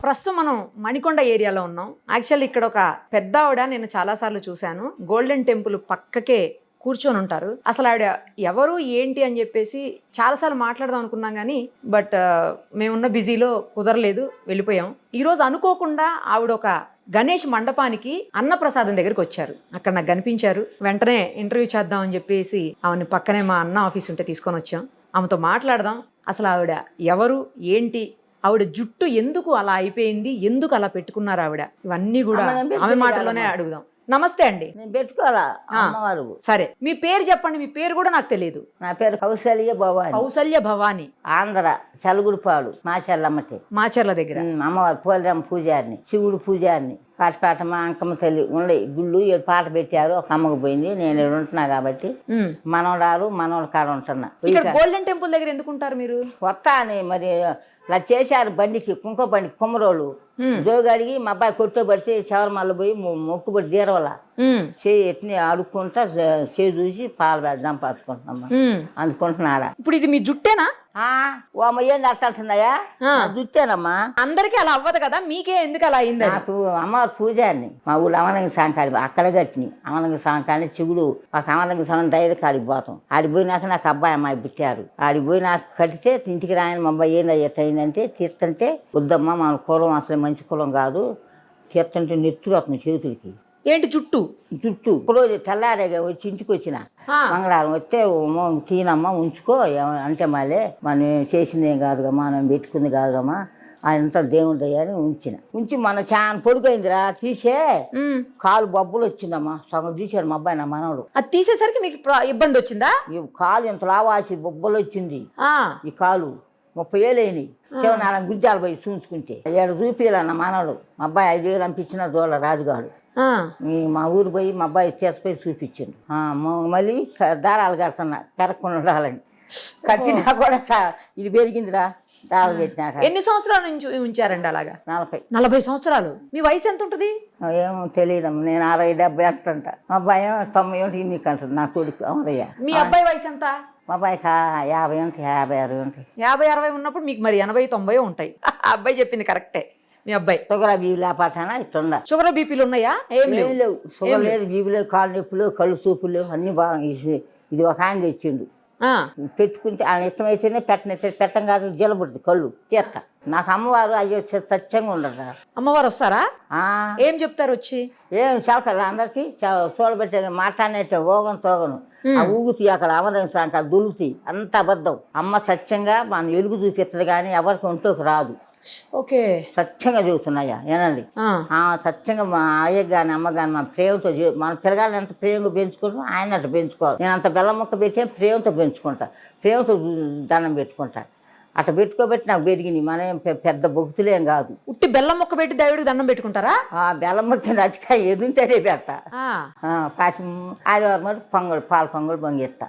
ప్రస్తుతం మనం మణికొండ ఏరియాలో ఉన్నాం. యాక్చువల్లీ ఇక్కడ ఒక పెద్ద ఆవిడ నేను చాలాసార్లు చూశాను. గోల్డెన్ టెంపుల్ పక్కకే కూర్చొని ఉంటారు. అసలు ఆవిడ ఎవరు ఏంటి అని చెప్పేసి చాలాసార్లు మాట్లాడదాం అనుకున్నాం కానీ బట్ మేమున్న బిజీలో కుదరలేదు, వెళ్ళిపోయాం. ఈరోజు అనుకోకుండా ఆవిడ ఒక గణేష్ మండపానికి అన్నప్రసాదం దగ్గరికి వచ్చారు. అక్కడ నాకు కనిపించారు. వెంటనే ఇంటర్వ్యూ చేద్దాం అని చెప్పేసి ఆవిడని పక్కనే మా అన్న ఆఫీస్ ఉంటే తీసుకొని వచ్చాం. ఆమెతో మాట్లాడదాం. అసలు ఆవిడ ఎవరు ఏంటి, ఆవిడ జుట్టు ఎందుకు అలా అయిపోయింది, ఎందుకు అలా పెట్టుకున్నారు ఆవిడ, ఇవన్నీ కూడా ఆమె మాటలోనే అడుగుదాం. నమస్తే అండి. నేను పెట్టుకోవాలా అమ్మవారు. సరే, మీ పేరు చెప్పండి. మీ పేరు కూడా నాకు తెలియదు. నా పేరు కౌసల్య భవాని. కౌసల్య భవాని. ఆంధ్ర చలుగుడిపాడు మాచెల్లమ్మటి. మాచర్ల దగ్గర. అమ్మవారు పోలేరమ్మ పూజారిని, శివుడు పూజారిని. పాట మా అంకమ్మ తల్లి ఉండే గుళ్ళు పాట పెట్టారు. ఒక అమ్మకు పోయింది. నేను ఉంటున్నా కాబట్టి మనవడాలు మనవల కాడ ఉంటున్నా. ఇక్కడ గోల్డెన్ టెంపుల్ దగ్గర ఎందుకు ఉంటారు మీరు? వస్తా అని మరి ఇలా చేశారు బండికి, కుంక బండికి కుమ్మరోళ్ళు జోగడిగి మా అబ్బాయి కొట్టుబడితే శబరిమల పోయి మొక్కుబడి తీరవల చేయి ఎట్ని ఆడుకుంటా చేయి చూసి పాలు పెడదాం పట్టుకుంటున్నామ్మా. అందుకుంటున్నారా? ఇప్పుడు ఇది మీ జుట్టేనా? ఓ అమ్మ ఏంది అట్టాడుతున్నాయా? జుట్టేనమ్మా. అందరికి అలా అవ్వదు కదా, మీకే ఎందుకు అలా అయింది? నాకు అమ్మవారి పూజారిని మా ఊళ్ళో అమరంగ సాంకాడి అక్కడ కట్టిని. అమరంగ సాంకాడి శివుడు ఒక అమరంగ సాంగం దైద కాడికి పోతాం. ఆడిపోయినాక నాకు అబ్బాయి అమ్మాయి పుట్టారు. ఆడిపోయి నాకు కడితే ఇంటికి రాయని మా అబ్బాయి ఏంది ఎట్ట అయిందంటే తీర్థంటే వద్దమ్మా మన కులం అసలు మంచి కులం కాదు, తీర్థంటే నెత్తురు వస్తుంది చేతులకి. ఏంటి జుట్టు? జుట్టు రోజు తెల్లారేగా వచ్చి ఇంటికి వచ్చిన మంగళవారం వస్తే తీనమ్మా ఉంచుకో అంటే మళ్ళీ మనం చేసిందేం కాదుగా, మనం పెట్టుకుంది కాదుగమ్మా, ఆయనంతా దేవుడి దయ్యాన్ని ఉంచి మన చాలా పొడుగైందిరా తీసే కాలు బొబ్బలు వచ్చిందమ్మా. సగం తీసాడు మా అబ్బాయి నా మనవడు. అది తీసేసరికి మీకు ఇబ్బంది వచ్చిందా? ఈ కాలు ఇంత లావాసి బొబ్బలు వచ్చింది. ఈ కాలు 30 ఏళ్ళు అయినాయి. శివనారాయణ గుజ్జాలు పోయి చూసుకుంటే 7 చూపియాలన్న మనవడు. మా అబ్బాయి 5,000 పంపించిన దోళ్ళ రాజుగాడు. మా ఊరు పోయి మా అబ్బాయి తీసుపోయి చూపించిండు. మళ్ళీ దారాలు కడుతున్నా కరక్కుండా ఉండాలని. కట్టినా కూడా ఇది పెరిగిందిరా దారాలు కట్టినాక. ఎన్ని సంవత్సరాల నుంచి ఉంచారండి అలాగా? 40 సంవత్సరాలు. మీ వయసు ఎంత ఉంటుంది? ఏమో తెలియదమ్మా. నేను 60-70 అంటుంట. మా అబ్బాయి 90 ఏంటి నీకు అంటాడు నా కొడుకు అమరయ్య. మీ అబ్బాయి వయసు ఎంత? మా అబ్బాయికి 50 ఉంటాయి, 50-60 ఉంటాయి. 50-60 ఉన్నప్పుడు మీకు మరి 80-90 ఉంటాయి. అబ్బాయి చెప్పింది కరెక్టే. మీ అబ్బాయి షుగర్ బీపీ లేపాటానా ఇట్లా షుగర్ బీపీలు ఉన్నాయా? ఏం లేవు. షుగర్ లేదు, బీపీ లేవు, కాళ్ళు నొప్పులు, కళ్ళు చూపులు లేవు, అన్ని బాగా. ఇది ఒక ఆయన తెచ్చిండు. పెట్టుకుంటే ఆయన ఇష్టమైతేనే పెట్టం కాదు, జలబుడుతుంది కళ్ళు తీర్త. నాకు అమ్మవారు అయ్యో సత్యంగా ఉండరా. అమ్మవారు వస్తారా? ఏం చెప్తారు వచ్చి? ఏం చెప్తారు అందరికి చూడబెట్టే మాట్లాడినట్టే ఓగం తోగను ఊగుతాయి. అక్కడ అమరం అంట దులుతాయి. అంత అబద్ధం. అమ్మ సత్యంగా మన ఎలుగు చూపిస్తుంది కానీ ఎవరికి ఒంట్లోకి రాదు. ఓకే, సత్యంగా చెబుతున్నాయా ఏనండి. సత్యంగా మా అయ్య కానీ అమ్మ కానీ మన ప్రేమతో మన పిల్లగాళ్ళని ఎంత ప్రేమగా పెంచుకుంటాం ఆయన అట్లా పెంచుకోవాలి. నేను అంత బెల్లం ముక్క పెట్టి ప్రేమతో పెంచుకుంటా, ప్రేమతో దండం పెట్టుకుంటా. అట్లా పెట్టుకోబెట్టి నాకు పెరిగింది. మనం పెద్ద భక్తులేం కాదు. ఉట్టి బెల్లం ముక్క పెట్టి దేవుడికి దండం పెట్టుకుంటారా? బెల్లం ముక్క నచ్చికాయ ఎదుంటేనే పెడతా. ఆదివారం మరి పొంగల్ పాలు పొంగల్ పొంగిస్తా.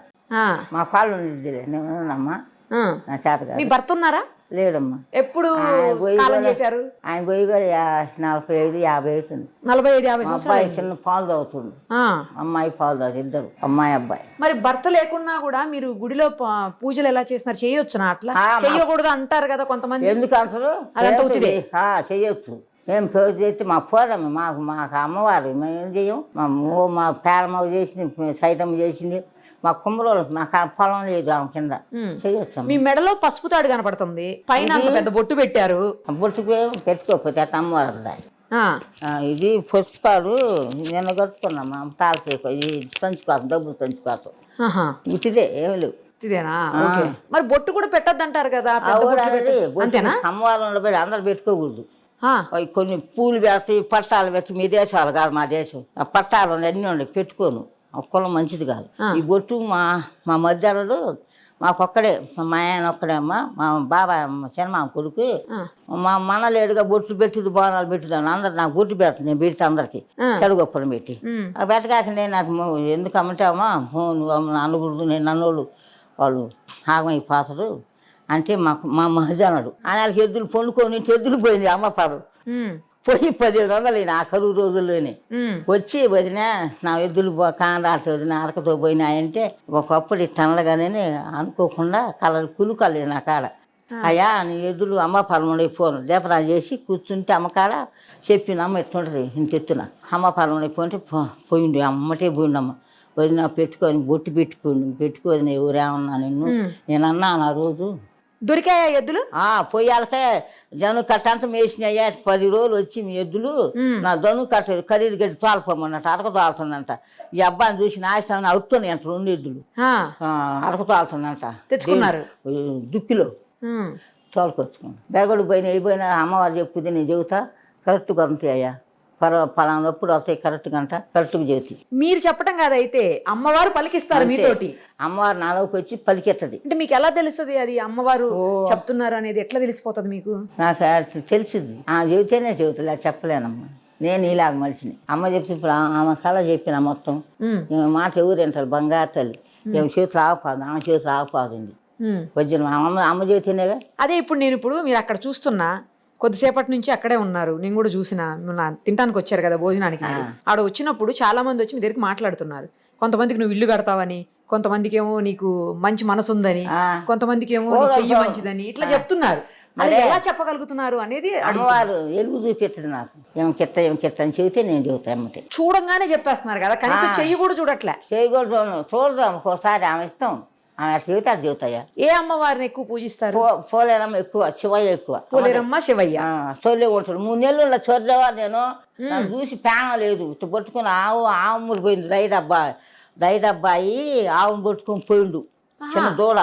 మా పాలు ఉండేదిలే నేనమ్మా నా చేత. మీ భర్త ఉన్నారా? లేడమ్మా. ఎప్పుడు కాలం చేశారు? ఆయన పోయి కూడా 45-50 అవుతుంది. 45-50 అబ్బాయి చిన్న పాలు తాగుతుంది, అమ్మాయి పాలు తాగుతుంది. ఇద్దరు అమ్మాయి అబ్బాయి. మరి భర్త లేకున్నా కూడా మీరు గుడిలో పూజలు ఎలా చేస్తున్నారు? చేయొచ్చునా? అట్లా చెయ్యకూడదు అంటారు కదా కొంతమంది. ఎందుకు అంటారు? చెయ్యొచ్చు. ఏం పూజ చేస్తే మా పోరమ్మ మాకు అమ్మవారు. మేము ఏం చెయ్యం. మా పేరమ్మ చేసింది, సైతమ్మ చేసింది. మా కుమ్మరోళ్ళు నాకు పొలం లేదు ఆమె కింద చేయొచ్చు. మీ మెడలో పసుపు తాడు కనపడుతుంది, పైన అంత పెద్ద బొట్టు పెట్టారు. బొట్టు పెట్టుకోకపోతే అట్ట అమ్మవారు. ఇది పసుపాడు నిన్న కట్టుకున్నామా తాళసేపు. ఇది తంచుకోసం డబ్బులు తంచుకోసం ఇదే ఏమి లేవు. ఇదేనా? మరి బొట్టు కూడా పెట్టద్దు అంటారు కదా. అమ్మవారు పెట్టి అందరు పెట్టుకోకూడదు. కొన్ని పూలు పెడతాయి, పట్టాలు పెట్టి. మీ దేశాలు కాదు మా దేశం. ఆ పట్టాలు అన్నీ ఉండే పెట్టుకోను. కులం మంచిది కాదు. ఈ బొట్టు మా మధ్యలో మాకొక్కడే, మా ఆయన ఒక్కడే అమ్మ. మా బాబాయ్ చిన్నమామ కొడుకు మా మనలేడుగా బొట్లు పెట్టుది, బోనాలు పెట్టుదాను. అందరు నాకు బొట్టు పెడతాను, నేను పెడితే అందరికి చెడుగొప్పలు పెట్టి. పెట్టగాక నేను నాకు ఎందుకు అమ్మంటావమ్మా నువ్వు అనకూడదు, నేను అన్నోళ్ళు వాళ్ళు ఆగమైపోతారు అంటే మా మహజనుడు ఆయనకి ఎద్దులు పొండుకొని ఎద్దులు పోయింది అమ్మ పాడు. పోయి 1500 ఆ కరువు రోజుల్లోనే వచ్చి వదిన నా ఎద్దులు కానరాట వదిన అరకతో పోయినాయంటే ఒకప్పుడు టన్నులుగానే అనుకోకుండా కులుకలేదు నా కాడ. అయ్యా నీ ఎద్దులు అమ్మ పొలంలో పోను దీపరాజు చేసి కూర్చుంటే అమ్మకాడ చెప్పింది అమ్మ ఎట్లుంటుంది ఇంత ఎత్తున అమ్మ పొలంలో పోయింటే పోయిండు అమ్మటే పోయిండమ్మ వదిన పెట్టుకొని బొట్టు పెట్టుకోని ఎవరేమన్నా నేను అన్నాను ఆ రోజు. దొరికాయా ఎద్దులు? పొయ్యాలకే జను కట్ట అంతా మేసినాయ్యా 10 రోజులు వచ్చి మీ ఎద్దులు నా జను కట్ట ఖరీదు గడ్డి తోలపోమన్నట్టు అరక తోలుతుందంట. ఈ అబ్బాయిని చూసి నాయసాన్ని అవుతున్నాయి అంట 2 ఎద్దులు అరక తోలుతుందంట. తెచ్చుకున్నారు దుక్కిలో తోలుకొచ్చుకున్నాను. బెరగడు పోయినా అమ్మవారు చెప్పుది నేను చెబుతా కరెక్ట్గా అంతే అయ్యా పలానప్పుడు వస్తాయి కరెక్ట్గా అంట కరెక్ట్గా చెబుతాయి. మీరు చెప్పడం కాదైతే అమ్మవారు పలికిస్తారు మీతోటి. అమ్మవారు నాలోకి వచ్చి పలికెత్తది. అంటే మీకు ఎలా తెలుస్తుంది అది అమ్మవారు చెప్తున్నారు అనేది? ఎట్లా తెలిసిపోతుంది మీకు? నాకు తెలిసింది చెబితేనే చెబుతులే చెప్పలేనమ్మా. నేను ఇలాగ మనిషిని అమ్మ చెప్పి ఇప్పుడు ఆమె కళ చెప్పిన మొత్తం మాట ఎవరు వింటారు. బంగారు తల్లి చేతులు ఆగపాదు ఆమె చేతులు ఆగపాదండి వజ్రం అమ్మ చేతినేగా. అదే ఇప్పుడు మీరు అక్కడ చూస్తున్నా కొద్దిసేపటి నుంచి అక్కడే ఉన్నారు, నేను కూడా చూసిన. తినడానికి వచ్చారు కదా భోజనానికి, ఆడ వచ్చినప్పుడు చాలా మంది వచ్చి మీ దగ్గరికి మాట్లాడుతున్నారు. కొంతమందికి నువ్వు ఇల్లు కడతావని, కొంతమందికి ఏమో నీకు మంచి మనసు ఉందని, కొంతమందికి ఏమో నీ చెయ్యి మంచిదని ఇట్లా చెప్తున్నారు. అది ఎలా చెప్పగలుగుతున్నారు అనేది అమ్మవారు ఎలుగు చూపెట్టదు నాకు. ఏం కెత్త అని చెబితే నేను చెబుతా అమ్మతే. చూడంగానే చెప్పేస్తున్నారు కదా, కనీసం చెయ్యి కూడా చూడట్లే. చెయ్యి కూడా చూడదాం ఒక్కోసారి ఆమె ఇస్తాం ఆమె చెబితే అది చెబుతాయా. ఏ అమ్మవారిని ఎక్కువ పూజిస్తారు? పోలేరమ్మ ఎక్కువ, శివయ్య ఎక్కువ. పోలేరమ్మ శివయ్య చొల్లే ఉంటాడు. 3 నెలలు చొర్రవా నేను నన్ను చూసి పేన లేదు పట్టుకుని ఆవుములు పోయింది. దైదబ్బాయి ఆవును పట్టుకుని పోయిండు చిన్న దూడ.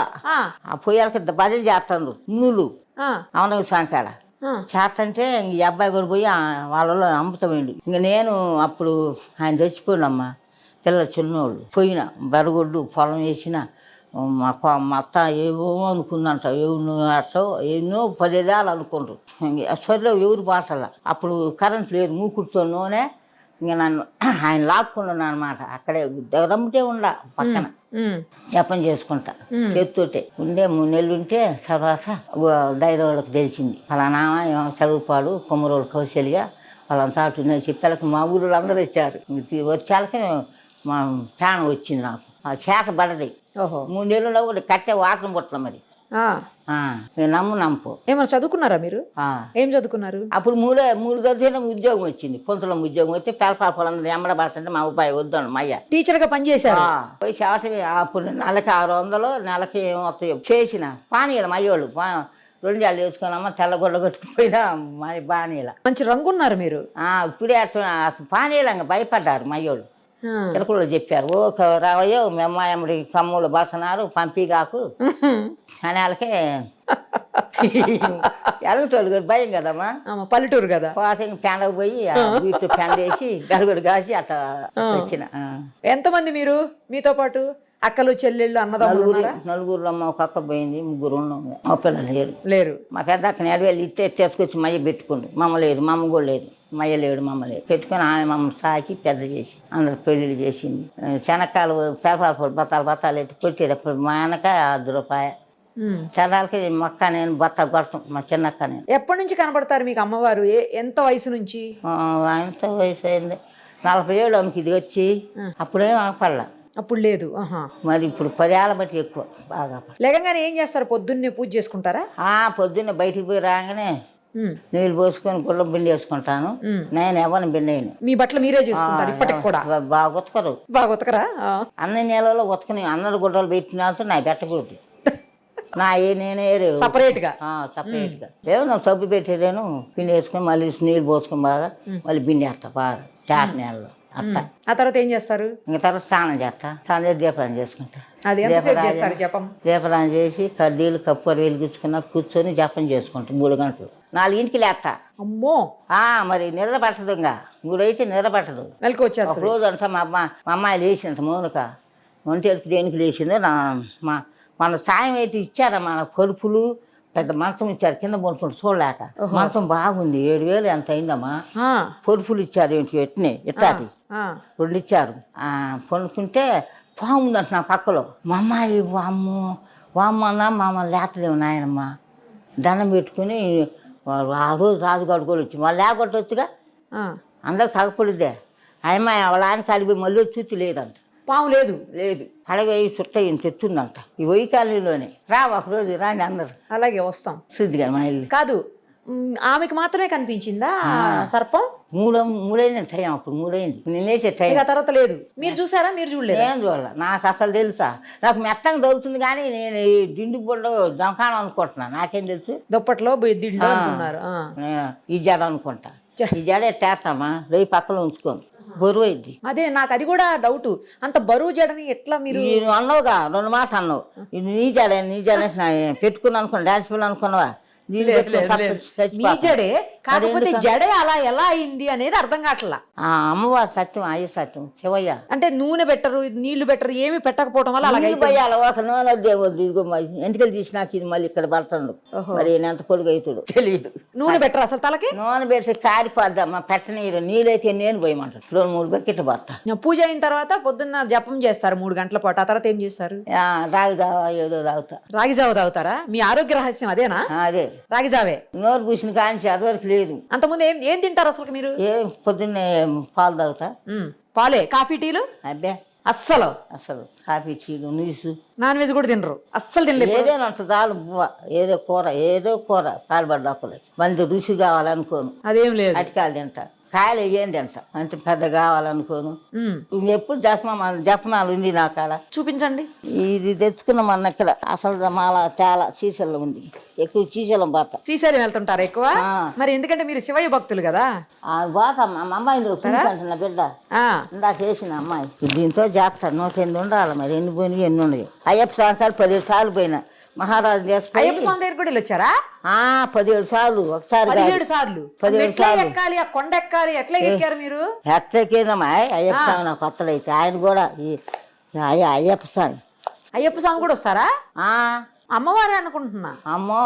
ఆ పొయ్యాలకి బదిలీ చేస్తాడు నూలు అవున సాంకాడ చేస్తంటే ఈ అబ్బాయి కూడా పోయి వాళ్ళలో అమ్ముతామండి. ఇంక నేను అప్పుడు ఆయన తెచ్చిపోయినమ్మా పిల్లలు చిన్నోళ్ళు పోయిన బెరగొడ్డు పొలం వేసిన మా అత్త ఏవో అనుకుందంట. అట్టో ఎన్నో 10 ఏళ్ళు అనుకుండ్రు. సరిలో ఎవరు భాషలా అప్పుడు కరెంట్ లేదు. మూకుడుతో నూనె ఇంక నన్ను ఆయన లాక్కున్నాను అనమాట. అక్కడే దగ్గరమ్మితే ఉండ పక్కన జపం చేసుకుంటా చేతితోటే ఉండే 3 నెలలు ఉంటే తర్వాత దైదవాళ్ళకి తెలిసింది ఫలానా చదువుపాడు కొమ్మరోళ్ళు కౌశల్య వాళ్ళంతా అటు చెప్పాలకి మా ఊళ్ళో అందరూ వచ్చారు. వచ్చాలకి మా ప్రాణం వచ్చింది నాకు. ఆ చేత పడది 3 నెలల్లో కూడా కట్టే వాటం పుట్టల మరి నమ్ము ఏమన్నా చదువుకున్నారా మీరు? ఏం చదువుకున్నారు? అప్పుడు 3 చదివిన ఉద్యోగం వచ్చింది. పొంతులం ఉద్యోగం వచ్చి పేలపాలందరూ ఎమ్మడబడుతుంటే మా అబ్బాయి వద్దాను మయ్య టీచర్ గా పనిచేశారు. పోయి చేవటమే అప్పుడు నెలకి 600 నెలకి ఏమవుతాయో చేసిన పానీయాలు మయ్యోళ్ళు 2 జాలు వేసుకున్నామా తెల్లగొడ్డ కొట్టుకుపోయినా మా బానీల మంచి రంగున్నారు మీరు. ఇప్పుడే పానీయాలంగా భయపడ్డారు మయ్యోళ్ళు. తిరుకులో చెప్పారు రావయ్యో మీ అమ్మాయి కమ్ములు బసనారు పంపిగాకు అని వాళ్ళకే ఎలగటోళ్ళు భయం కదమ్మా పల్లెటూరు కదా. పెండకు పోయి వీటితో పెండ వేసి గరుగుడు కాసి అట్లా వచ్చిన. ఎంతమంది మీరు మీతో పాటు? అక్కలు చెల్లెళ్ళు అన్నదమ్ములు? నలుగురు అమ్మ ఒక అక్క పోయింది, 3 ఉన్నాం. మా పిల్లలు లేరు. మా పెద్ద అక్కని ఎడవేళ్ళు తీసుకొచ్చి మయ్య పెట్టుకుండు. మమ్మ లేదు, మమ్మ కూడా లేదు. మయ్య లేడు, మమ్మ లేదు. పెట్టుకుని ఆమె మమ్మ సాకి పెద్ద చేసి అందరు పెళ్ళిళ్ళు చేసింది. శనక్కాయలు పేపర్ బత్తాలు ఎత్తి కొట్టేటప్పుడు మా వెనక 10 రూపాయ తెల్లాలకి మొక్క నేను బత్త కొడతాం మా చిన్నక్క. నేను ఎప్పటి నుంచి కనపడతారు మీకు అమ్మవారు? ఎంత వయసు నుంచి? ఎంత వయసు అయింది 40 ఏళ్ళు ఆమెకి ఇది వచ్చి. అప్పుడేం అనపడలా. అప్పుడు లేదు. మరి ఇప్పుడు 10 ఏళ్ళ బట్టి ఎక్కువ బాగా. లేకంగానే ఏం చేస్తారు? పొద్దున్నే పూజ చేసుకుంటారా? పొద్దున్నే బయటికి పోయి రాగానే నీళ్ళు పోసుకొని గుళ్ళం బిండి వేసుకుంటాను. నేను ఎవరిని బిండి అయిన మీ బట్టలు మీరే చేసుకుంటారు ఇప్పటికి కూడా? బాగా ఉతకరు. బాగా ఉతకరా? అన్ని నెలలో ఉతకని అందరు గుడ్డలు పెట్టిన నా పెట్టకూడదు. నా నేనే సపరేట్ గా ఏమో సబ్బు పెట్టేదేను పిండి వేసుకొని మళ్ళీ నీళ్ళు పోసుకొని బాగా మళ్ళీ బిండి వేస్తా బాగా చాట నెలలో. ఆ తర్వాత ఏం చేస్తారు? ఇంకా తర్వాత స్నానం చేస్తా. స్నానం చేసి దీపదానం చేసుకుంటా. దీపదానం చేసి కడ్డీలు కప్పూర వెలిగించుకున్నా కూర్చొని జపం చేసుకుంటా 3 గంటలు. 4ంటికి లేస్తా. అమ్మో మరి నిద్ర పట్టదు. ఇంకా 3 అయితే నిద్ర పట్టదు. ఒక రోజు అంతా మా అమ్మాయి లేచిందంట మౌనిక. ఒంటేళ్ళకి దేనికి లేచిందో మన సాయం అయితే ఇచ్చారా మన పరుపులు పెద్ద మంచం ఇచ్చారు కింద పడుకుంటూ చూడలేక. మంచం బాగుంది 7,000 ఎంత అయిందమ్మా. పరుపులు ఇచ్చారు ఏంటి ఎట్నే ఇట్టాది 2 ఇచ్చారు. పడుకుంటే పాము ఉందంట నా పక్కలో. మా అమ్మాయి వామ్మన్నా మమ్మల్ని లేతలేము నాయనమ్మ. దండం పెట్టుకుని ఆ రోజు రాజుగాడు కూడా వచ్చి మళ్ళీ లేకొట్టొచ్చుగా అందరు కగపడిద్దే. అమ్మాయి వాళ్ళ ఆయన కలిపి మళ్ళీ చూసి లేదంట. పాము లేదు. లేదు. పడవేయి చుట్టయ్యని తెచ్చుందంట ఈ వై కాలనీలోనే. రా ఒకరోజు రాండి అందరు. అలాగే వస్తాం. శుద్ధిగా మా ఇల్లు కాదు, ఆమెకి మాత్రమే కనిపించిందా సర్పం? మూడైంది టైం. అప్పుడు మూడైంది. నేనేసే టైం. ఇక తర్వాత లేదు. మీరు చూసారా? మీరు చూడలేదు? ఏం చూడాల. నాకు అసలు తెలుసా? నాకు మెత్తంగా దొరుకుతుంది కానీ నేను ఈ దిండు బొడ్డ దొంకాణం అనుకుంటున్నా. నాకేం తెలుసు? దుప్పట్లో దిండు అనుకున్నారు. ఈ జడ అనుకుంటా. ఈ జడ ఎట్టేస్తామా రేపు పక్కన ఉంచుకోను, బరువు అయింది. అదే నాకు అది కూడా డౌట్. అంత బరువు జడని ఎట్లా మీరు అన్నావుగా 2 మాసాలు అన్నావు. ఇది నీ జడ పెట్టుకుని అనుకున్నా. డాన్స్ పిల్లలు అనుకున్నావా? మీ జడే, కాకపోతే జడే అలా ఎలా అయింది అనేది అర్థం కావట్లా. అమ్మవారు సత్యం, అయ్య సత్యం, శివయ్య. అంటే నూనె పెట్టరు, నీళ్లు పెట్టరు, ఏమి పెట్టకపోవడం వల్ల అలాగే పోయాలి. ఒక నూనె దేవుడు ఇదిగో ఎంటికలు తీసినాక ఇది మళ్ళీ ఇక్కడ పడుతుండు. మరి ఎంత పొడుగు అవుతాడు తెలియదు. నూనె పెట్టరు అసలు తలకి? నూనె పెడితే కారిపోద్దమ్మా. పెట్టనీరు. నీళ్ళైతే నేను పోయమంటాడు. 2-3 బకెట్లు పోతా. పూజ అయిన తర్వాత పొద్దున్న జపం చేస్తారు 3 గంటల పాటు. ఆ తర్వాత ఏం చేస్తారు? రాగి జావ ఏదో తాగుతా. రాగి జావ తాగుతారా? మీ ఆరోగ్య రహస్యం అదేనా? అదే రాగి జావే. నోరు పూసిన కాంచి అదివరకు లేదు. అంతకుముందు ఏం తింటారు అసలు మీరు? పొద్దున్నే పాలు తాగుతా. పాలే? కాఫీ టీలు? అబ్బే అస్సలు కాఫీ టీలు నీసు. నాన్ వెజ్ కూడా తినరు? అస్సలు తినలేదు? ఏదైనా అంత చాలు. ఏదో కూర పాల్పడ్డాకులే. మంది రుచి కావాలనుకోను. అదేం లేదు. అటికాయలు తింటా. కాయలు వేయండి అంట. అంత పెద్ద కావాలనుకోను. ఎప్పుడు జపమాలు ఉంది నా కాడ. చూపించండి. ఇది తెచ్చుకున్నాం అన్న ఇక్కడ. అసలు మాల చాలా శ్రీశైలం ఉంది. ఎక్కువ శ్రీశైలం పోతా. శ్రీశైలం వెళ్తుంటారు ఎక్కువ? మరి ఎందుకంటే మీరు శివయ్య భక్తులు కదా. పోతా. మా అమ్మాయి అంటున్న బిడ్డ ఇందాక వేసిన అమ్మాయి. దీంతో చేస్తారు. 108 ఉండాలి. మరి ఎన్ని పోయినాయి ఎన్ని ఉన్నాయి. అయ్యప్ప సంవత్సరాలు 17 సార్లు పోయినా. మహారాజు అయ్యప్ప స్వామి దగ్గర కూడా వచ్చారా? 17 సార్లు. ఒకసారి 17 సార్లు. 17 సార్లు ఎక్కాలి, ఆ కొండ ఎక్కాలి. ఎట్లా ఎక్కారు మీరు? ఎట్లా ఎక్కిందమ్మా అయ్యప్ప స్వామి. నాకు కొత్తలు అయితే ఆయన కూడా అయ్యప్ప స్వామి. అయ్యప్ప స్వామి కూడా వస్తారా? అమ్మవారే అనుకుంటున్నా. అమ్మో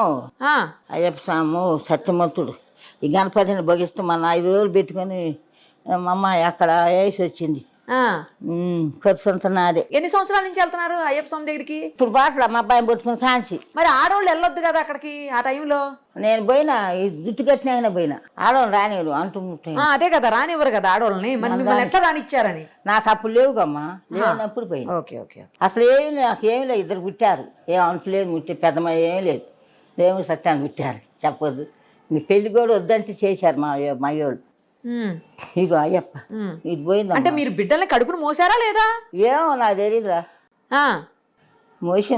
అయ్యప్ప స్వామి సత్యమూర్తుడు. ఈ గణపతిని భగిస్తూ మన 5 రోజులు పెట్టుకొని మా అమ్మాయి అక్కడ వేసి వచ్చింది. ఖర్చు అంతా నాదే. ఎన్ని సంవత్సరాల నుంచి వెళ్తున్నారు అయ్యప్ప స్వామి దగ్గరికి? ఇప్పుడు బాటలు మా అబ్బాయిని పట్టుకుని కాంచి. మరి ఆడవాళ్ళు వెళ్ళొద్దు కదా అక్కడికి ఆ టైంలో? నేను పోయినా ఈ జుట్టు కట్టిన ఆయన పోయినా. ఆడవాళ్ళు రానివ్వరు అంటూ. అదే కదా, రానివ్వరు కదా ఆడవాళ్ళని. మిమ్మల్ని ఎట్లా రానిచ్చారని? నాకు అప్పుడు లేవుగమ్మా. లేనప్పుడు పోయినా. Okay okay. అసలు నాకేమీ లేదు. 2 పుట్టారు. ఏం అంటలేదు. ముట్టి పెద్దమ్మ ఏమీ లేదు. దేవుడు సత్యాన్ని పుట్టారు. చెప్పొద్దు. మీ పెళ్లి కూడా వద్దంటే చేశారు మా వాళ్ళు. ఇగో అయ్యప్ప ఇది పోయింది. అంటే మీరు బిడ్డల్ని కడుపును మోసారా లేదా? ఏమో నాకు తెలియదురా.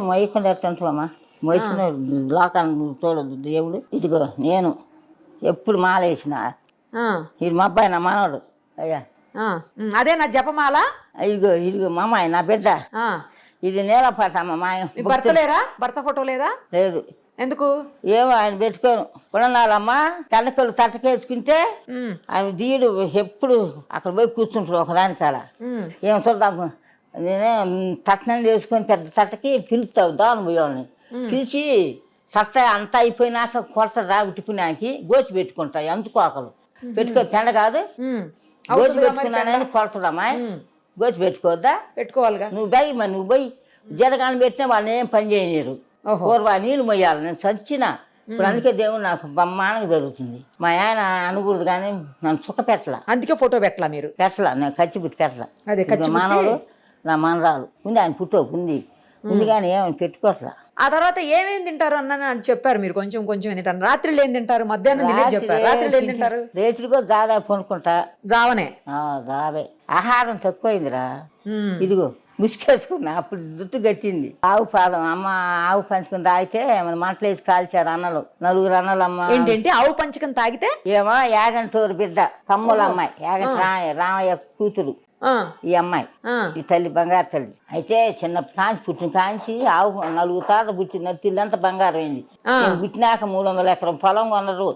మొయ్యకుండా ఎట్టుంటావమ్మా. మోసిన లోకాన్ని చూడదు దేవుడు. ఇదిగో నేను ఎప్పుడు మాలేసిన. ఇది మా అబ్బాయి నా మనవడు. అయ్యా అదే నా జపమాల. ఇదిగో మా అమ్మాయి నా బిడ్డ. ఇది నేలపాటమ్మ. మా భర్త లేరా? భర్త ఫోటో లేదా? లేదు. ఎందుకు? ఏమో ఆయన పెట్టుకోను. కొనాలమ్మా. కనకలు తట్టకేసుకుంటే ఆయన దీడు ఎప్పుడు అక్కడ పోయి కూర్చుంటాడు ఒకదాని కాడ. ఏం చూద్దాం. నేనే తట్టనం చేసుకొని పెద్ద తట్టకి పిలుపుతావు దాని పోయేవాళ్ళని. పిలిచి తట్ట అంతా అయిపోయినాక కొరత రాబట్టుకున్నాకి గోచి పెట్టుకుంటాయి. అందుకోకలు పెట్టుకో. పెండ కాదు, గోచి పెట్టుకున్నానని కొరతదమ్మా. గోచి పెట్టుకోవద్దా? పెట్టుకోవాలిగా. నువ్వు పోయి మరి నువ్వు పోయి జీతకాలం పెట్టినా వాళ్ళని ఏం పని చేయలేరు. పూర్వ నీళ్ళు మొయ్యాలి. నేను చచ్చిన. ఇప్పుడు అందుకే దేవుడు నాకు బ్రహ్మాండంగా జరుగుతుంది. మా ఆయన అనకూడదు కానీ నన్ను సుఖ పెట్టలా. అందుకే ఫోటో పెట్టలా మీరు? పెట్టలా. నేను ఖర్చు పెట్టి పెట్టలా. మానవుడు నా మనరాలు ఉంది. ఆయన పుట్టోపు ఉంది కానీ ఏమైనా పెట్టుకోవట్లా. ఆ తర్వాత ఏమేమి తింటారు అన్న చెప్పారు మీరు? కొంచెం కొంచెం తింటారు. రాత్రిలో ఏం తింటారు? మధ్యాహ్నం చెప్పారు. రాత్రిలో ఏం తింటారు? రేత్రి కూడా దాదాపు కొనుక్కుంటా. జావనే? జావే. ఆహారం తక్కువైందిరా. ఇదిగో ముసుకేసుకున్నా. అప్పుడు జుట్టు గట్టింది. ఆవు పాదం అమ్మ ఆవు పంచుకుని తాగితే మన మంటలు వేసి కాల్చారు అన్నలు. 4 అన్నలు. అమ్మ ఏంటంటే ఆవు పంచకం తాగితే ఏమో యాగంటూరు బిడ్డ కమ్ముల అమ్మాయి. యాగంట రామయ్య కూతురు ఈ అమ్మాయి. ఈ తల్లి బంగారు తల్లి. అయితే చిన్న కాంచి పుట్టిన కాంచి ఆవు 4 తాట పుట్టిన నత్తిల్లంతా బంగారం అయింది. పుట్టినాక 300 ఎకరం పొలం కొనరు.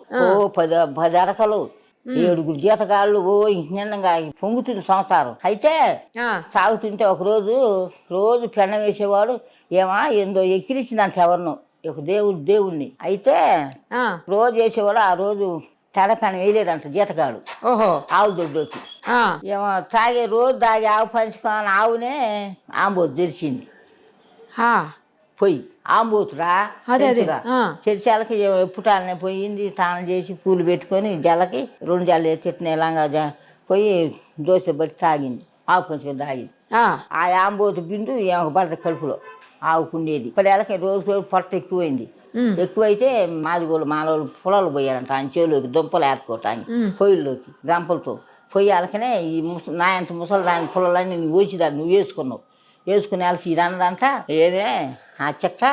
10 అరకలు 7 జీతగాళ్ళు. నిండంగా పొంగుతుంది సంసారం. అయితే సాగుతుంటే ఒక రోజు పెండం వేసేవాడు. ఏందో ఎక్కిరించిందంట ఎవరినో ఒక దేవుడిని. అయితే రోజు వేసేవాడు. ఆ రోజు తెడ పెనం వేయలేదంట జీతగాడు. ఆవు దొడ్డొచ్చి ఏమో తాగే రోజు తాగి ఆవు పంచుకోని ఆవునే ఆంబోతు తెరిచింది. పొయ్యి ఆంబోతురా చెరిచాలకి ఎప్పుటాలనే పోయింది. తానం చేసి పూలు పెట్టుకొని జలకి 2 జల్లు తిట్టిన ఇలాగా పోయి దోశ బట్టి తాగింది. ఆవు పంచుకొని తాగింది. ఆ ఆంబోతు బిందు ఏమో పడ్డ కడుపులో ఆవుకుండేది. ఇప్పుడు ఎలాగ రోజు పొట్ట ఎక్కువైంది. ఎక్కువైతే మాలోళ్ళు పొలాలు పోయారంట ఆయన చేలోకి దుంపలు ఏరుకోవటానికి పొయ్యిల్లోకి గంపలతో పొయ్యి అలకనే ఈ నా అంత ముసలి దాని పొలాలన్నీ నువ్వు వేసిదాన్ని నువ్వు వేసుకునే వాళ్ళకి ఇది అన్నదంట. ఏమే ఆ చెక్క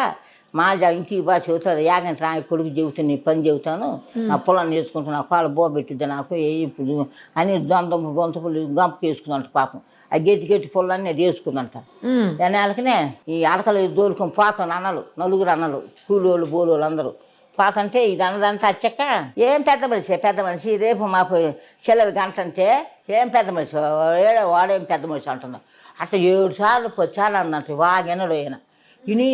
మా ఇంటికి బాగా చెబుతుంది యాగంటే నా కొడుకు చెబుతాను నీ పని చెబుతాను నా పొలాన్ని వేసుకుంటాను నా కాళ్ళు బోబెట్టిద్ది నాకు ఇప్పుడు అని దొంతపులు గంప వేసుకుందంట పాపం. ఆ గెట్టి పొలాన్ని అది వేసుకుందంట. దాని వాళ్ళకనే ఈ అలకలు దోలుకొని పోతాను అన్నలు నలుగురు అన్నలు కూలోళ్ళు బోలోళ్ళు అందరూ పోతంటే ఇది అన్నదంటే అచ్చక్క ఏం పెద్ద మనిషి రేపు మా సెలవు గంట అంటే ఏం పెద్ద మనిషి వాడేం పెద్ద మనిషి అంటున్నాడు. అట్లా 7 సార్లు 10 సార్లు అన్నట్టు వాగెనడు ఆయన విని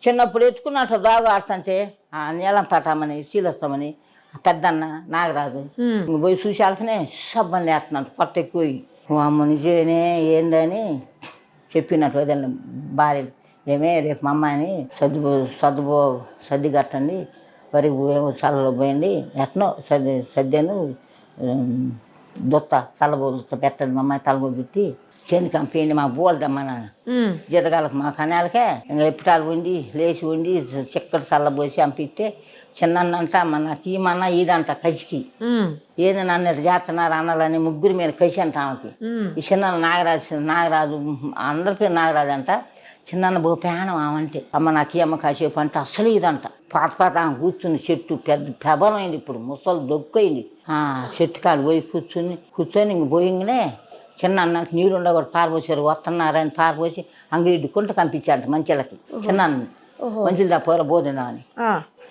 చిన్నప్పుడు ఎత్తుకున్నట్టు దాగు ఆడుతుంటే నీలం పట్టామని శీలొస్తామని పెద్దన్న నాగరాజు పోయి చూసి వాళ్ళకనే సబ్బని లేస్తున్నాడు పొట్ట ఎక్కువ అమ్మ నిజేనే ఏందని చెప్పినట్టు వదిలిన భార్య ఏమే రేపు మా అమ్మాయిని సర్ది కట్టండి వరి చల్లలో పోయండి ఎట్నో సద్యాను చల్లబోదుత పెట్టండి మా అమ్మాయి తలబో పెట్టి చేను కంపేయండి మాకు బోల్దమ్మా నాన్న జీతగాళ్ళకి మా కనాలకే ఇంకా ఎప్పుటాలు వండి లేచి వండి చిక్కటి చల్లబోసి అంపిస్తే చిన్నంట నాకు ఈమన్నా ఇదంట కసికి ఏది నన్ను చేస్తున్నారు అన్నాలని ముగ్గురు మీద కసి అంట ఆమెకి. ఈ చిన్న నాగరాజు అందరికీ నాగరాజు అంట. చిన్న బో పేనం ఆమంటే అమ్మ నాకు ఈ అమ్మ కాసేపు అంటే అసలు ఇదంట పాత ఆమె కూర్చుని చెట్టు పెబలమైంది. ఇప్పుడు ముసలు దొక్కైంది. చెట్టు కాడు పోయి కూర్చొని ఇంక పోయింగనే చిన్న అన్నకి నీళ్ళు ఉండకూడదు పారపోసారు వస్తున్నారని పారపోసి అంగడి కుంట కంపించారంట మంచిలకి. చిన్న మంచిది తప్ప బోధున్నామని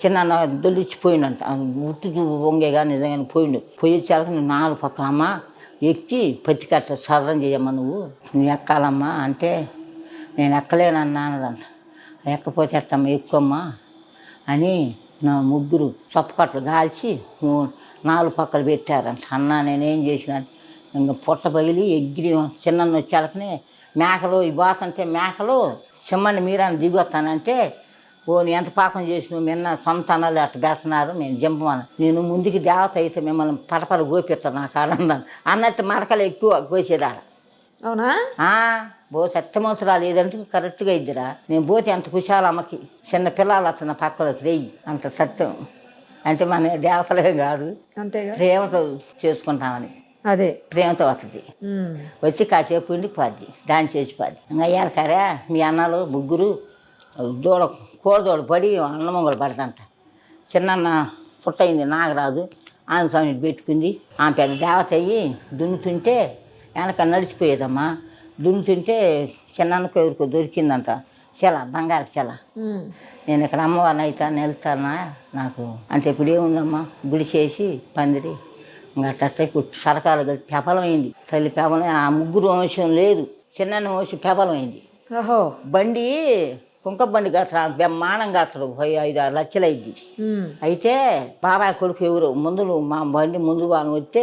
చిన్న దొల్లిచ్చిపోయిండంట. ఉట్టు వంగేగా నిజంగానే పోయిండు. పోయేచ్చాక నువ్వు 4 పక్కల అమ్మ ఎక్కి పత్తి కట్ట సదరం చేయమ్మా నువ్వు ఎక్కాలమ్మా అంటే నేను ఎక్కలేనన్నా అన్నదంట. ఎక్కపోతే ఎట్టమ్మా ఎక్కువమ్మా అని నా ముగ్గురు చప్పకట్లు కాల్చి 4 పక్కలు పెట్టారంట. అన్న నేనేం చేసిన ఇంకా పొట్ట పగిలి ఎగిరి చిన్న వచ్చేళ్ళకనే మేకలు ఇవ్వాలంటే మేకలు సిమ్మని మీరని దిగొస్తానంటే నీ ఎంత పాపం చేసినావు నిన్న సొంత అన్నలు అట్లా పెడుతున్నారు నేను జింపమని నేను ముందుకి దేవత అయితే మిమ్మల్ని పరపర గోపిస్తాను నాకు ఆనందం అన్నట్టు మరకలు ఎక్కువ కోసేదాడ. అవునా సత్యమవసరాలు ఏదంటే కరెక్ట్గా ఇద్దిరా. నేను పోతే అంత కుశాలు అమ్మకి చిన్న పిల్లలు వస్తున్న పక్కలోకి రెయ్యి అంత సత్యం అంటే మన దేవతలే కాదు ప్రేమతో చేసుకుంటామని అదే ప్రేమతో వస్తుంది. వచ్చి కాసేపు ఉండి పోద్ది డాన్స్ చేసి పోద్ది. ఇంకా అయ్యారు కరే మీ అన్నలు ముగ్గురు కోడదోడు పడి అన్నమంగలు పడతంట. చిన్న పుట్టయింది నాగరాజు ఆమె స్వామి పెట్టుకుంది. ఆమె పెద్ద దేవత అయ్యి దున్నుతుంటే వెనక నడిచిపోయేదమ్మా. దున్నుతుంటే చిన్నకు ఎవరికో దొరికిందంట చెల బంగారు చెల. నేను ఇక్కడ అమ్మవారిని అవుతాను వెళ్తానా నాకు అంటే ఇప్పుడు ఏముందమ్మా గుడి చేసి పందిరి ఇంకా అట్ట ఇప్పుడు సరకాలు కలిసి పెపలమైంది. తల్లి పెపలం ఆ ముగ్గురు వంశం లేదు చిన్న వంశం పెపలమైంది. బండి కుంక బండి కడతాడు బ్రహ్మాండం కడతాడు 5-6 లక్షలు అయింది. అయితే బాబాయ్ కొడుకు ఎవరు మా బండి ముందు వాళ్ళు వస్తే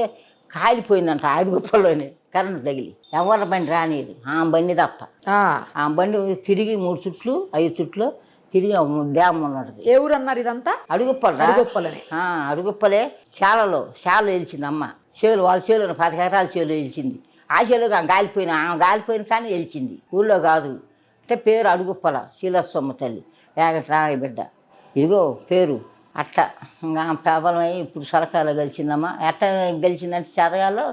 కాలిపోయిందంట అడుగుపల్లోనే కరెంటు తగిలి. ఎవరి బండి రానిది ఆ బండి తప్ప. ఆ బండి తిరిగి 3 చుట్లు 5 చుట్లు తిరిగి డ్యామ్ ఉన్నది. ఏ ఊరు అన్నారు ఇదంతా? అడుగుప్పలే శాలలో వెలిచింది అమ్మ. వాళ్ళ చేలు 10 ఎకరాల చేలు వెలిచింది. ఆ చేలు ఆమె గాలిపోయిన కానీ వెలిచింది ఊళ్ళో కాదు. అంటే పేరు అడుగుప్పల శీలస్వమ్మ తల్లి ఏగట్రాయ బిడ్డ. ఇదిగో పేరు అట్ట ఇంకా పేపలమై ఇప్పుడు సరకాలో గెలిచిందమ్మా. ఎట్ట గెలిచిందంటే చదగాలో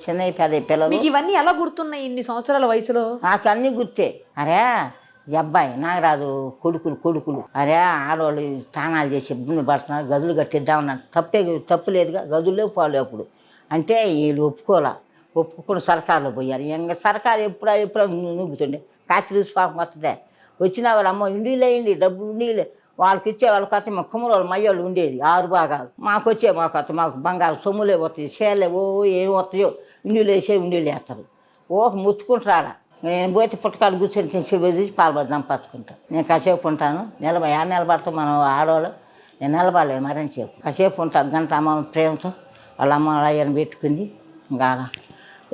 చిన్న పెద్ద పిల్లలు. ఇవన్నీ ఎలా గుర్తున్నాయి ఇన్ని సంవత్సరాల వయసులో? నాకు అన్నీ గుర్తే. అరే ఈ అబ్బాయి నాగరాజు కొడుకులు అరే ఆడవాళ్ళు స్నానాలు చేసి ఇబ్బంది పడుతున్నారు గదులు కట్టిద్దామన్నారు. తప్పు లేదుగా గదుల్లో పోలే అప్పుడు అంటే వీళ్ళు ఒప్పుకొని సర్కారులో పోయారు. ఇంకా సర్కారు ఎప్పుడో నూగుతుండే కాకిరీసు పాపం వస్తుందే వచ్చినా వాళ్ళు అమ్మ ఇండిలేయండి డబ్బులు ఉండీలే వాళ్ళకి ఇచ్చే వాళ్ళ కొత్త మా కుమ్మరోళ్ళు మయ్యోళ్ళు ఉండేది 6 భాగాలు మాకు కొత్త మాకు బంగారు సొమ్ములే వస్తాయి చేలే ఏమి వస్తాయో ఇండిలు వేసే ఇండిలు వేస్తారు ముచ్చుకుంటారా. నేను పోతే పుట్టకాడు కూర్చొని చూసి పాల్పడదాం పచ్చుకుంటాను. నేను కాసేపు ఉంటాను నిలబడతాం మనం ఆడవాళ్ళు. నేను నిలబడలేదు మరని చెప్పు కాసేపు ఉంటాను గంట అమ్మ ప్రేమతో వాళ్ళ అమ్మ అయ్యని పెట్టుకుంది. ఇంకా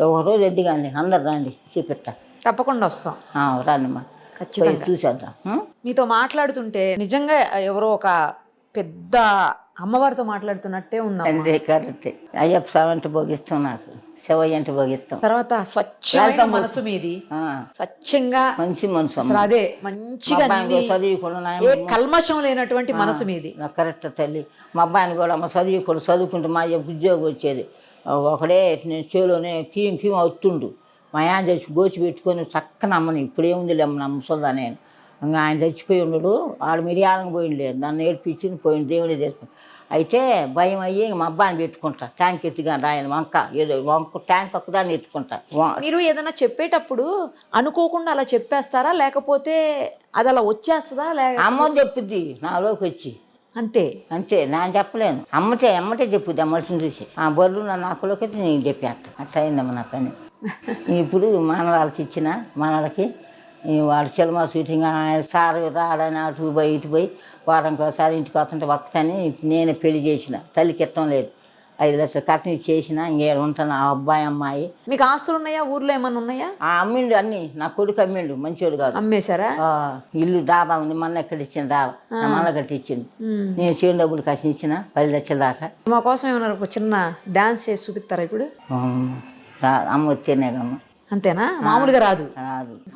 ఒక రోజు ఎద్దుగాని అందరు రండి చూపిస్తా. తప్పకుండా వస్తాం. రండి మా ఖచ్చితంగా చూసేద్దాం. మీతో మాట్లాడుతుంటే నిజంగా ఎవరో ఒక పెద్ద అమ్మవారితో మాట్లాడుతున్నట్టే ఉందా? కరెక్టే. అయ్యప్ప స్వామి అంటే భోగిస్తాం నాకు శివయ్య అంటే బాగా ఇష్టం. తర్వాత స్వచ్ఛమైన మనసు మీది, స్వచ్ఛంగా మంచి మనసు. అసలు అదే మంచిగా చదువుకున్నా ఏ కల్మషం లేనటువంటి మనసు మీది. నాకు కరెక్ట్ తల్లి. మా అబ్బాయిని కూడా అమ్మ చదువుకుంటే మా ఉద్యోగం వచ్చేది. ఒకడే నేను చేలోనే కీం అవుతుండు. మా ఆయన చచ్చి గోచి పెట్టుకొని చక్కన అమ్మని ఇప్పుడేముంది అమ్మ నమ్మసొందా నేను. ఇంకా ఆయన చచ్చిపోయి ఉండడు, ఆడు మిరియాలకు పోయింది లేదు, నన్ను ఏడ్పించి పోయింది, దేవుడే చేసుకుని. అయితే భయం అయ్యి మా అబ్బాయిని పెట్టుకుంటా. ట్యాంక్ ఎత్తుగా రాయను వంక ఏదో వంక ట్యాంక్ ఒక్కదాన్ని ఎత్తుకుంటా. మీరు ఏదైనా చెప్పేటప్పుడు అనుకోకుండా అలా చెప్పేస్తారా, లేకపోతే అది అలా వచ్చేస్తుందా? అమ్మ చెప్పుద్ది నాలోకి వచ్చి, అంతే నేను చెప్పలేను. అమ్మటే చెప్పుద్ది ఆ మనిషిని చూసి. ఆ బర్రెలు నా నాకులోకి వచ్చి నేను చెప్పేస్తా. అట్లా అయిందమ్మ నా పని. ఇప్పుడు మనవాళ్ళకి ఇచ్చిన మనవాళ్ళకి వాడు సినిమా షూటింగ్ సార్ రాడని అటు పోయి ఇటు పోయి వారానికి ఒకసారి ఇంటికి వస్తుంటే వక్కని నేనే పెళ్లి చేసిన. తల్లికి ఇష్టం లేదు, 5 లక్షలు కట్టిన చేసిన. ఇంకేం ఉంటాను ఆ అబ్బాయి అమ్మాయి. మీకు ఆస్తులు ఉన్నాయా? ఊర్లో ఏమన్నా ఉన్నాయా? అమ్మిండు అన్ని. నా కొడుకు అమ్మిండు, మంచోడు కాదు. అమ్మేశారా? ఇల్లు డాబా ఉంది, మన ఎక్కడ ఇచ్చిన డాబా మన కట్టి ఇచ్చిండు. నేను చేను డబ్బులు కాసి ఇచ్చిన 10 లక్షల దాకా. మా కోసం ఏమన్నా ఒక చిన్న డాన్స్ చేసి చూపిస్తారా ఇప్పుడు? అమ్మ వచ్చేనేగమ్మ. అంతేనా? మామూలుగా రాదు,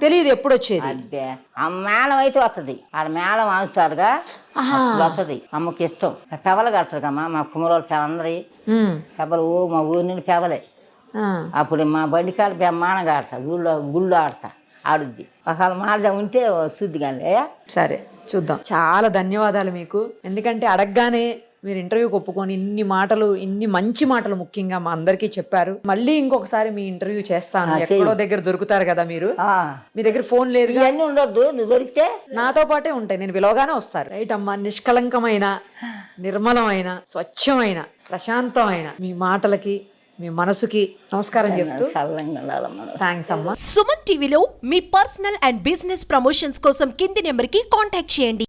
తెలియదు ఎప్పుడు వచ్చేది. అదే ఆ మేళం అయితే వస్తుంది. ఆడ మేళం ఆడుతారుగా వస్తుంది. అమ్మకి ఇష్టం. పెవలు కడతారుకమ్మా మా కుమరోళ్ళు పెవలందరి పెవలు. మా ఊరి నుండి పెవలే. అప్పుడు మా బండి కాడ బ్రహ్మాండంగా ఆడతా. గుళ్ళు ఆడతా, ఆడుద్ది. ఒకవేళ మార్గం ఉంటే చూద్ది కానీ. సరే చూద్దాం. చాలా ధన్యవాదాలు మీకు. ఎందుకంటే అడగగానే మీరు ఇంటర్వ్యూకి ఒప్పుకొని ఇన్ని మంచి మాటలు ముఖ్యంగా మా అందరికీ చెప్పారు. మళ్ళీ ఇంకొకసారి మీ ఇంటర్వ్యూ చేస్తాను. ఎక్కడో దగ్గర దొరుకుతారు కదా మీరు. మీ దగ్గర ఫోన్ లేదు, ఇవన్నీ ఉండొద్దు. నువ్వు దొరికితే నాతో పాటే ఉంటాయి, నేను పిలవగానే వస్తారు. రైట్ అమ్మా. నిష్కలంకమైన, నిర్మలమైన, స్వచ్ఛమైన, ప్రశాంతమైన మీ మాటలకి, మీ మనసుకి నమస్కారం చెప్తూ థ్యాంక్స్ అమ్మా. సుమన్ టీవీలో మీ పర్సనల్ అండ్ బిజినెస్ ప్రమోషన్స్ కోసం కింది నెంబర్కి కాంటాక్ట్ చేయండి.